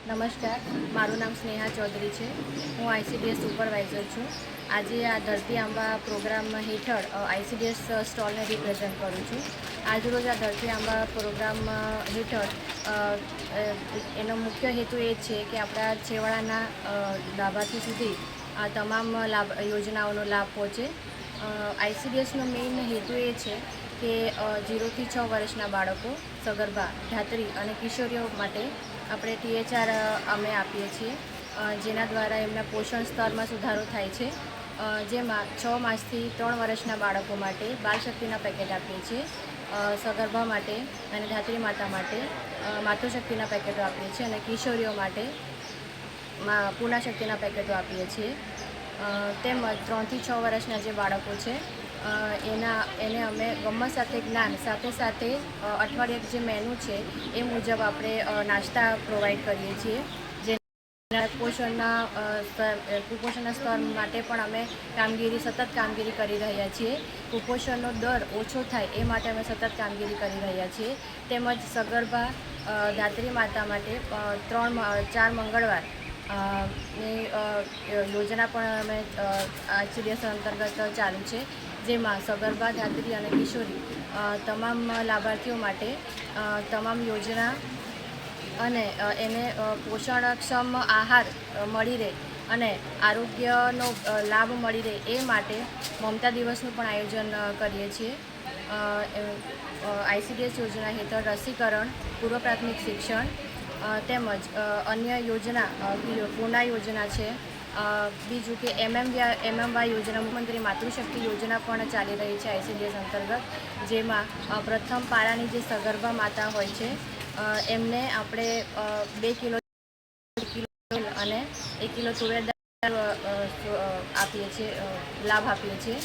નમસ્કાર, મારું નામ સ્નેહા ચૌધરી છે। હું આઈસીડીએસ સુપરવાઇઝર છું। આજે આ ધરતી આંબા પ્રોગ્રામ હેઠળ આઈસીડીએસ સ્ટોલને રિપ્રેઝેન્ટ કરું છું। આજરોજ આ ધરતી આંબા પ્રોગ્રામ હેઠળ એનો મુખ્ય હેતુ એ છે કે આપણા છેવાડાના લાભાર્થી સુધી આ તમામ યોજનાઓનો લાભ પહોંચે। આઈસીડીએસનો મેઇન હેતુ એ છે કે 0 થી 6 વર્ષના બાળકો, સગર્ભા, ધાત્રી અને કિશોરીઓ માટે આપણે THR અમે આપીએ છીએ, જેના દ્વારા એમના પોષણ સ્તરમાં સુધારો થાય છે। જેમાં 6 માસથી 3 વર્ષના બાળકો માટે બાળશક્તિના પેકેટ આપીએ છીએ, સગર્ભા માટે અને ધાત્રી માતા માટે માતૃશક્તિના પેકેટો આપીએ છીએ અને કિશોરીઓ માટે પૂર્ણાશક્તિના પેકેટો આપીએ છીએ। તેમજ 3 થી 6 વર્ષના જે બાળકો છે એને અમે ગમ્મત સાથે જ્ઞાન સાથે અઠવાડિયે જે મેનુ છે એ મુજબ આપણે નાસ્તા પ્રોવાઈડ કરીએ છીએ। જેના કુપોષણના સ્તર માટે પણ અમે સતત કામગીરી કરી રહ્યા છીએ। કુપોષણનો દર ઓછો થાય એ માટે અમે સતત કામગીરી કરી રહ્યા છીએ। તેમજ સગર્ભા ધાત્રી માતા માટે 4 મંગળવાર ની યોજના પણ અમે આઈસીડીએસ અંતર્ગત ચાલુ છે, જેમાં સગર્ભા, ધાત્રી અને કિશોરી તમામ લાભાર્થીઓ માટે તમામ યોજના અને એને પોષણક્ષમ આહાર મળી રહે અને આરોગ્યનો લાભ મળી રહે એ માટે મમતા દિવસનું પણ આયોજન કરીએ છીએ। આઈસીડીએસ યોજના હેઠળ રસીકરણ, પૂર્વ પ્રાથમિક શિક્ષણ તેમજ અન્ય યોજના પૂર્ણા યોજના છે। બીજું કે MMY યોજના, મુખ્યમંત્રી માતૃશક્તિ યોજના પણ ચાલી રહી છે આઈસીડીએસ અંતર્ગત, જેમાં પ્રથમ પાળાની જે સગર્ભા માતા હોય છે એમને આપણે 2 કિલો અને 1 કિલો તુવેર દાળ આપીએ છીએ, લાભ આપીએ છીએ।